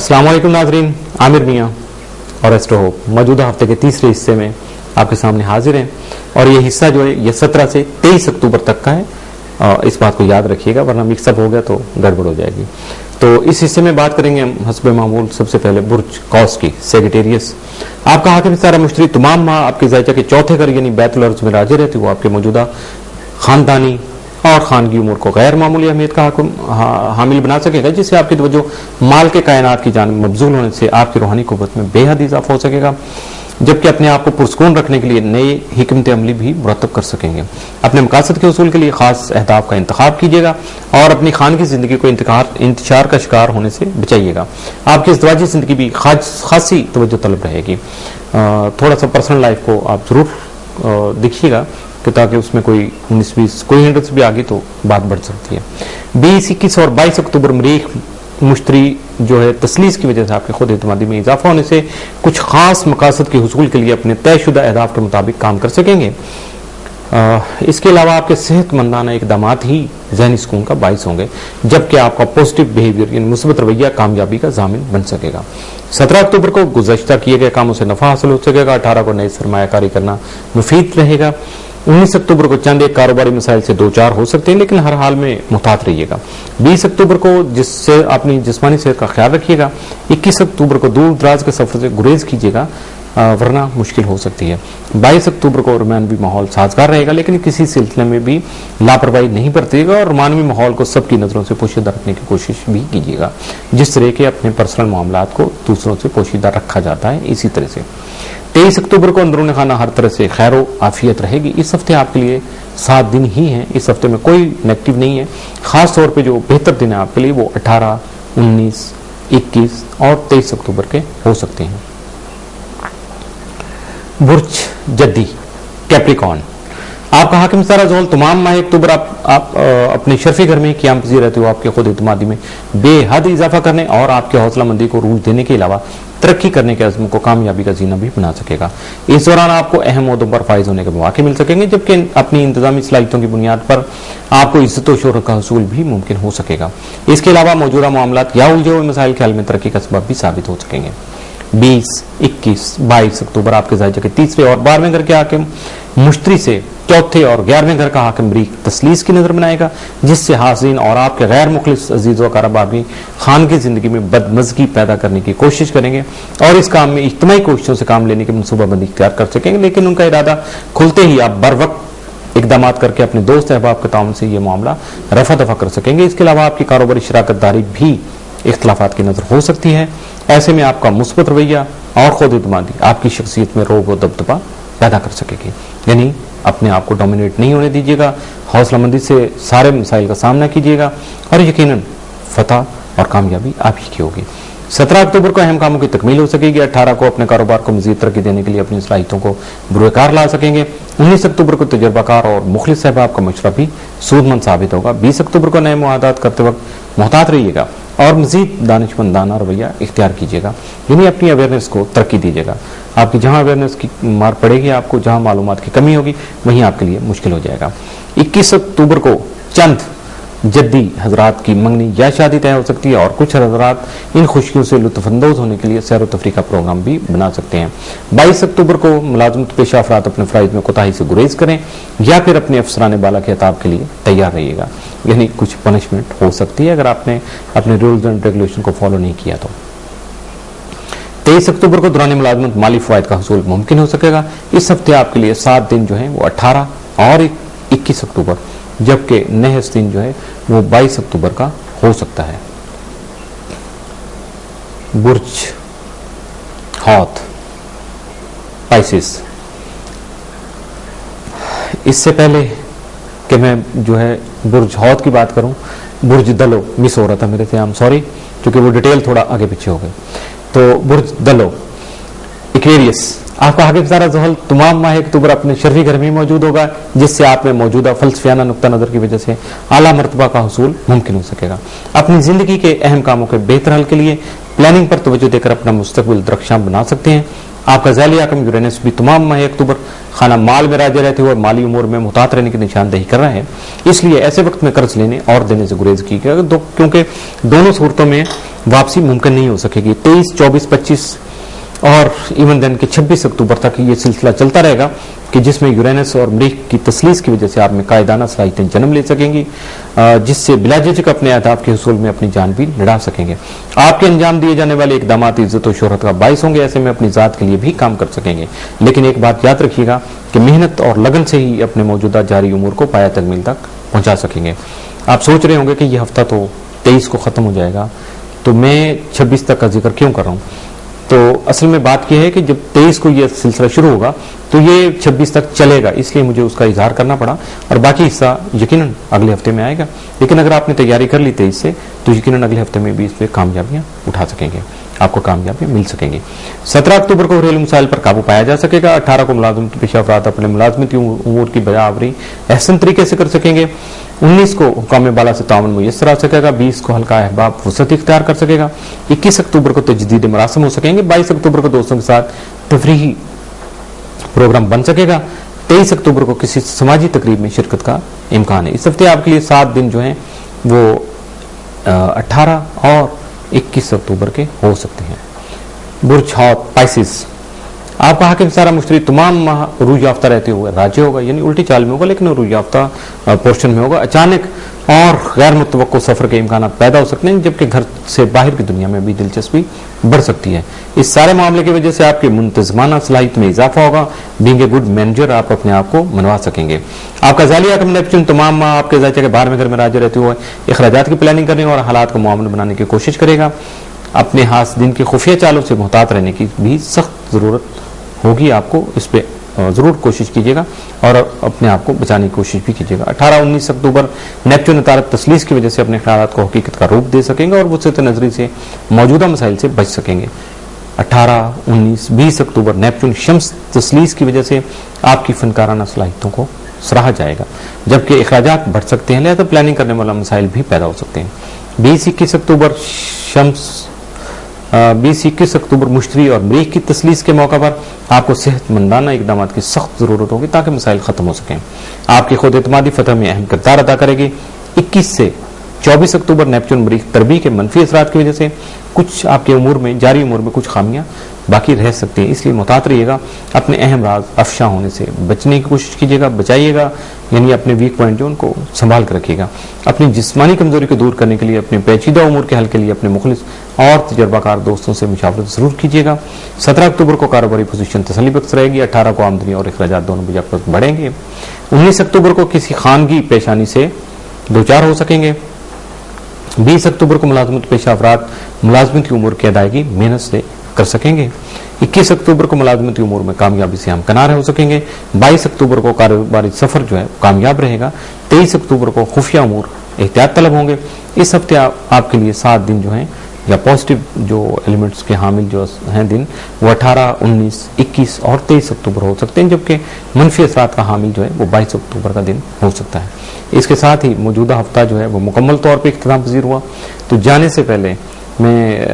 अस्सलाम वालेकुम नाज़रीन, आमिर मियाँ और एस्ट्रो होप मौजूदा हफ्ते के तीसरे हिस्से में आपके सामने हाजिर हैं। और ये हिस्सा जो है ये 17 से 23 अक्टूबर तक का है। इस बात को याद रखिएगा, वरना मिक्सअप हो गया तो गड़बड़ हो जाएगी। तो इस हिस्से में बात करेंगे हम हस्बे मामूल सबसे पहले बुर्ज कौस की, सेक्रेटेरियस। आपका हाकिम सारा मुश्तरी तमाम माह आपके जायजा के चौथे घर यानी बैतुल अर्ज में राजी रहती, वो आपके मौजूदा खानदानी और खानगी उम्र को गैर मामूली अहमियत का हामिल बना सकेगा, जिससे आपकी तवज्जो माल के कायनात की जानिब मबजूल होने से आपकी रूहानी कुव्वत में बेहद इजाफा हो सकेगा, जबकि अपने आप को पुरसकून रखने के लिए नए हिकमत अमली भी मुरतब कर सकेंगे। अपने मकासद के उसूल के लिए खास अहदाफ का इंतखाब कीजिएगा और अपनी खानगी जिंदगी को इंतशार का शिकार होने से बचाइएगा। आपकी इज़्दिवाजी जिंदगी भी खासी तवज्जो तलब रहेगी। थोड़ा सा पर्सनल लाइफ को आप जरूर देखिएगा कि ताकि उसमें कोई 19-20 कोई हिंड्रेंस भी आ गई तो बात बढ़ सकती है। 20, 21 और 22 अक्टूबर मरीख मुश्तरी जो है तसलीस की वजह से आपके खुद एतमादी में इजाफा होने से कुछ खास मकासद के हुसूल के लिए अपने तयशुदा अहदाफ के मुताबिक काम कर सकेंगे। इसके अलावा आपके सेहतमंदाना इकदामात ही ज़हनी सुकून का बाइस होंगे, जबकि आपका पॉजिटिव बिहेवियर यानी मुस्बत रवैया कामयाबी का जामिन बन सकेगा। 17 अक्टूबर को गुज़श्ता किए गए कामों से नफा हासिल हो सकेगा। 18 को नई सरमायाकारी करना मुफीद रहेगा। 19 अक्टूबर को चंद एक कारोबारी मसाइल से दो चार हो सकते हैं, लेकिन हर हाल में मुहतात रहिएगा। 20 अक्टूबर को जिससे अपनी जिस्मानी सेहत का ख्याल रखिएगा। 21 अक्टूबर को दूर दराज के सफर से गुरेज कीजिएगा, वरना मुश्किल हो सकती है। 22 अक्टूबर को रोमानवी माहौल साजगार रहेगा, लेकिन किसी सिलसिले में भी लापरवाही नहीं बरतिएगा और रोमानवी माहौल को सबकी नजरों से पोशीदा रखने की कोशिश भी कीजिएगा, जिस तरह के अपने पर्सनल मामलात को दूसरों से पोशीदा रखा जाता है। इसी तरह से 23 अक्टूबर को अंदरून खाना हर तरह से खैर आफियत रहेगी। इस हफ्ते आपके लिए 7 दिन ही हैं, इस हफ्ते में कोई नेगेटिव नहीं है। खास तौर पे जो बेहतर दिन है आपके लिए वो 18, 19, 21 और 23 अक्टूबर के हो सकते हैं। बुर्ज जद्दी कैप्रिकॉर्न, आपका हाकिम सारा जोल तमाम माह अक्टूबर आप अपने शर्फी घर में क़याम पज़ीर रहते हो। आपके खुद एतमादी में बेहद इजाफा करने और आपके हौसला मंदी को रूज देने के अलावा तरक्की करने के अज़्म को कामयाबी का जीना भी बना सकेगा। इस दौरान आपको अहम ओहदों पर फायज होने के मौके मिल सकेंगे, जबकि अपनी इंतजामी सलाहियतों की बुनियाद पर आपको इज्जत और शोहरत का हसूल भी मुमकिन हो सकेगा। इसके अलावा मौजूदा मामलात या उलझे हुए मसाइल के हल में तरक्की का सबब भी साबित हो सकेंगे। 20, 21, 22 अक्टूबर आपके जायजा के तीसरे और 12वें घर के हाकिम मुश्तरी से चौथे और 11वें घर का हाकिम मरीख तसलीस की नजर बनाएगा, जिससे हाज़रीन और आपके गैर मुखलिस अजीज व क़राबा भी खान की जिंदगी में बदमज़गी पैदा करने की कोशिश करेंगे और इस काम में इज्तिमाई कोशिशों से काम लेने की मनसूबाबंदी इख्तियार कर सकेंगे, लेकिन उनका इरादा खुलते ही आप बर वक्त इकदाम करके अपने दोस्त अहबाब के ताउन से यह मामला रफा दफा कर सकेंगे। इसके अलावा आपकी कारोबारी शराकत दारी भी इख्तलाफात की नजर हो सकती है। ऐसे में आपका मुस्बत रवैया और खुद एतमादी आपकी शख्सियत में रोब व दबदबा पैदा कर सकेगी, यानी अपने आप को डोमिनेट नहीं होने दीजिएगा। हौसलामंदी से सारे मसाइल का सामना कीजिएगा और यकीनन फतह और कामयाबी आप ही की होगी। 17 अक्टूबर को अहम कामों की तकमील हो सकेगी। 18 को अपने कारोबार को मजीद तरक्की देने के लिए अपनी सलाहियतों को बुरुकार ला सकेंगे। 19 अक्टूबर को तजर्बाकार और मुखलिस अहबाब का मशवरा भी सूदमंद साबित होगा। 20 अक्टूबर को नए मुआहदात करते वक्त मोहतात रहिएगा और मजीद दानिशमंदाना रवैया इख्तियार कीजिएगा, यानी अपनी अवेयरनेस को तरक्की दीजिएगा। आपकी जहां अवेयरनेस की मार पड़ेगी, आपको जहां मालूमात की कमी होगी, वहीं आपके लिए मुश्किल हो जाएगा। 21 अक्टूबर को चंद जद्दी हजरात की मंगनी या शादी तय हो सकती है और कुछ हजरात इन खुशियों से लुत्फअंदोज होने के लिए सैर व तफरीह का प्रोग्राम भी बना सकते हैं। 22 अक्टूबर को मुलाजमत पेशा अफराद अपने फ़राइज़ में कोताही से गुरेज करें या फिर अपने अफसरान बाला के खिताब के लिए तैयार रहिएगा, यानी कुछ पनिशमेंट हो सकती है अगर आपने अपने रूल्स एंड रेगुलेशन को फॉलो नहीं किया तो। 23 अक्टूबर को दौरान मुलाजमत माली फ़वाइद का हसूल मुमकिन हो सकेगा। इस हफ्ते आपके लिए 7 दिन जो है वो 18 और 21 अक्टूबर, जबकि नहस दिन जो है वो 22 अक्टूबर का हो सकता है। बुर्ज हौत पाइसिस, इससे पहले कि मैं जो है बुर्ज हौत की बात करूं, बुर्ज दलो मिस हो रहा था मेरे से, आई एम सॉरी, क्योंकि वो डिटेल थोड़ा आगे पीछे हो गई। तो बुर्ज दलो एक्वेरियस, आपका हाकिम सारा ज़हल तमाम माह अक्टूबर अपने शर्फी घर में मौजूद होगा, जिससे आप में मौजूदा फलसफियाना नुक्ता नज़र की वजह से आला मरतबा का हसूल मुमकिन हो सकेगा। अपनी ज़िंदगी के अहम कामों के बेहतर हल के लिए प्लानिंग पर तवज्जो देकर अपना मुस्तकबिल दरख्शां बना सकते हैं। आपका ज़ैली हाकिम यूरेनस भी तमाम माह अक्टूबर खाना माल में राजे रहते हुए माली उमूर में मुहतात रहने की निशानदेही कर रहा है, इसलिए ऐसे वक्त में कर्ज लेने और देने से गुरेज की गया, क्योंकि दोनों सूरतों में वापसी मुमकिन नहीं हो सकेगी। 23, 24, 25 और इवन देन के 26 अक्टूबर तक ये सिलसिला चलता रहेगा कि जिसमें यूरेनस और मरीख की तसलीस की वजह से आप में कायदाना सलाहियतें जन्म ले सकेंगी, जिससे बिला झिझक अपने अहदाफ के हुसूल में अपनी जान भी लड़ा सकेंगे। आपके अंजाम दिए जाने वाले इकदाम इज्जत और शोहरत का बाइस होंगे, ऐसे में अपनी जात के लिए भी काम कर सकेंगे। लेकिन एक बात याद रखिएगा कि मेहनत और लगन से ही अपने मौजूदा जारी उमूर को पाया तकमील तक पहुंचा सकेंगे। आप सोच रहे होंगे कि यह हफ्ता तो 23 को खत्म हो जाएगा, तो मैं 26 तक का जिक्र क्यों कर रहा हूं? तो असल में बात यह है कि जब 23 को यह सिलसिला शुरू होगा तो ये 26 तक चलेगा, इसलिए मुझे उसका इजहार करना पड़ा, और बाकी हिस्सा यकीनन अगले हफ्ते में आएगा। लेकिन अगर आपने तैयारी कर ली 23 से तो यकीनन अगले हफ्ते में भी इस पर कामयाबियां उठा सकेंगे, आपको कामयाबी मिल सकेंगी। 17 अक्टूबर को घरेलू मसाइल पर काबू पाया जा सकेगा। 18 को मुलाजमत पेशा अफराद अपने मुलाजमती उमूर की बराबरी एहसन तरीके से कर सकेंगे। 19 को हुकाम बाला से ताउन मुयस्सर आ सकेगा। 20 को हल्का अहबाब वसत इख्तियार कर सकेगा। 21 अक्टूबर को तजदीद मरासम हो सकेंगे। 22 अक्टूबर को दोस्तों के साथ तफरीही प्रोग्राम बन सकेगा। 23 अक्टूबर को किसी समाजी तकरीब में शिरकत का इम्कान है। इस हफ्ते आपके लिए 7 दिन जो है वो 18 और 21 अक्टूबर के हो सकते हैं। बुर्ज हौत पाइसिस, आपका हाकिम सारा मुश्तरी तमाम माह रूज याफ्ता रहते हुए राज्य होगा, यानी उल्टी चाल में होगा, लेकिन रूज याफ्ता पोर्शन में होगा। अचानक और गैर मुतवक्को सफर के इम्कान पैदा हो सकते हैं, जबकि घर से बाहर की दुनिया में भी दिलचस्पी बढ़ सकती है। इस सारे मामले की वजह से आपके मुंतजमाना सलाहियत में इजाफा होगा। बीइंग ए गुड मैनेजर आप अपने आप को मनवा सकेंगे। आपका जाली हाकिम नेपच्यून तमाम माह आपके जायचे के बाहर में घर में राज्य रहते हुए अखराजात की प्लानिंग करने और हालात को मुआमल बनाने की कोशिश करेगा। अपने हाथ दिन की खुफिया चालों से मुहतात रहने की भी सख्त जरूरत होगी आपको, इस पे जरूर कोशिश कीजिएगा और अपने आप को बचाने की कोशिश भी कीजिएगा। 18-19 अक्टूबर नेपच्यून तारक तसलीस की वजह से अपने ख्यालात को हकीकत का रूप दे सकेंगे और वसत नजरी से मौजूदा मसाइल से बच सकेंगे। 18-19-20 अक्टूबर नेपच्यून शम्स तसलीस की वजह से आपकी फनकाराना सलाहियतों को सराहा जाएगा, जबकि अखराजात बढ़ सकते हैं, लिहाजा प्लानिंग करने वाला मसाइल भी पैदा हो सकते हैं। 20-21 अक्टूबर शम्स 20-21 अक्टूबर मुश्तरी और मरीख की तसलीस के मौका पर आपको सेहतमंदाना इकदाम की सख्त जरूरत होगी ताकि मसाइल खत्म हो सकें। आपकी खुद एतमादी फतह में अहम किरदार अदा करेगी। 21 से 24 अक्टूबर नेपच्यून मरीख तरबी के मनफी असरात की वजह से कुछ आपके उमूर में जारी उमूर में कुछ खामियां बाकी रह सकती हैं, इसलिए मुहतात रहिएगा। अपने अहम राज अफशा होने से बचने की कोशिश कीजिएगा, बचाइएगा, यानी अपने वीक पॉइंट जो उनको संभाल कर रखिएगा। अपनी जिस्मानी कमजोरी को दूर करने के लिए, अपने पेचीदा उमूर के हल के लिए अपने मुखलिस और तजर्बाकार दोस्तों से मुशावरत जरूर कीजिएगा। 17 अक्टूबर को कारोबारी पोजीशन तसल्ली बख्श रहेगी। 18 को आमदनी और अखराजात दोनों बजाकर बढ़ेंगे। 19 अक्टूबर को किसी खानगी पेशानी से दो चार हो सकेंगे। 20 अक्टूबर को मुलाजमत पेशा अफराद मुलाजमत की उमूर की अदायगी मेहनत से कर सकेंगे। 21 अक्टूबर को मुलाजमती उमूर में कामयाबी से हम कनार हो सकेंगे। 22 अक्टूबर को कारोबारी सफर जो है कामयाब रहेगा। 23 अक्टूबर को खुफिया उमूर एहतियात तलब होंगे। इस हफ्ते आपके लिए 7 दिन जो हैं या पॉजिटिव जो एलिमेंट्स के हामिल जो हैं दिन वो 18, 19, 21 और 23 अक्टूबर हो सकते हैं, जबकि मनफी असरात का हामिल जो है वो 22 अक्टूबर का दिन हो सकता है। इसके साथ ही मौजूदा हफ्ता जो है वो मुकम्मल तौर पर इख्तिताम पजीर हुआ। तो जाने से पहले मैं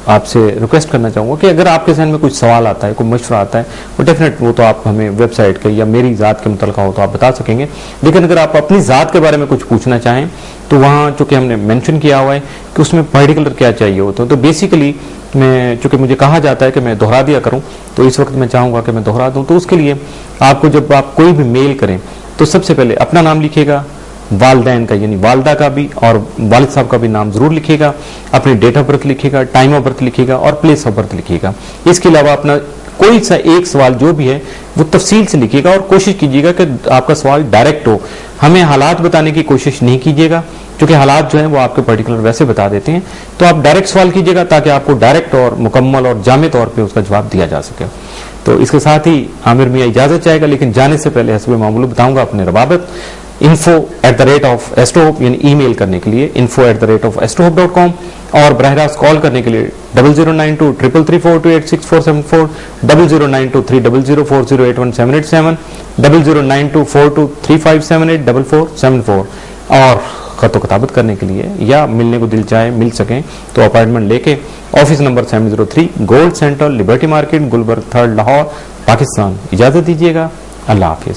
आपसे रिक्वेस्ट करना चाहूँगा कि अगर आपके जहन में कुछ सवाल आता है, कोई मशवरा आता है, वो डेफिनेट वो तो आप हमें वेबसाइट के या मेरी ज़ात के मुतल्लिक़ हो तो आप बता सकेंगे। लेकिन अगर आप अपनी ज़ात के बारे में कुछ पूछना चाहें तो वहाँ चूँकि हमने मेंशन किया हुआ है कि उसमें पर्टिकुलर क्या चाहिए होता है, तो बेसिकली मैं चूँकि मुझे कहा जाता है कि मैं दोहरा दिया करूँ, तो इस वक्त मैं चाहूँगा कि मैं दोहरा दूँ। तो उसके लिए आपको जब आप कोई भी मेल करें तो सबसे पहले अपना नाम लिखिएगा, वालदैन का यानी वालदा का भी और वालिद साहब का भी नाम जरूर लिखिएगा, अपनी डेट ऑफ बर्थ लिखिएगा, टाइम ऑफ बर्थ लिखिएगा और प्लेस ऑफ बर्थ लिखिएगा। इसके अलावा अपना कोई सा एक सवाल जो भी है वो तफसील से लिखिएगा और कोशिश कीजिएगा कि आपका सवाल डायरेक्ट हो। हमें हालात बताने की कोशिश नहीं कीजिएगा, क्योंकि हालात जो है वो आपके पर्टिकुलर वैसे बता देते हैं। तो आप डायरेक्ट सवाल कीजिएगा ताकि आपको डायरेक्ट और मुकम्मल और जामे तौर पर उसका जवाब दिया जा सके। तो इसके साथ ही आमिर मियाँ इजाजत चाहेगा, लेकिन जाने से पहले हस्ब मामूल बताऊंगा अपने रवाबत। info@astrohope यानी ईमेल करने के लिए info@astrohope.com और बराह रास्त कॉल करने के लिए 00923334286474 00923004081787 00924235784474 और खत किताबत करने के लिए या मिलने को दिल चाहे मिल सकें तो अपॉइंटमेंट लेके office number 703 gold centre liberty market Gulberg 3rd Lahore Pakistan. इजाजत दीजिएगा। अल्लाह हाफिज।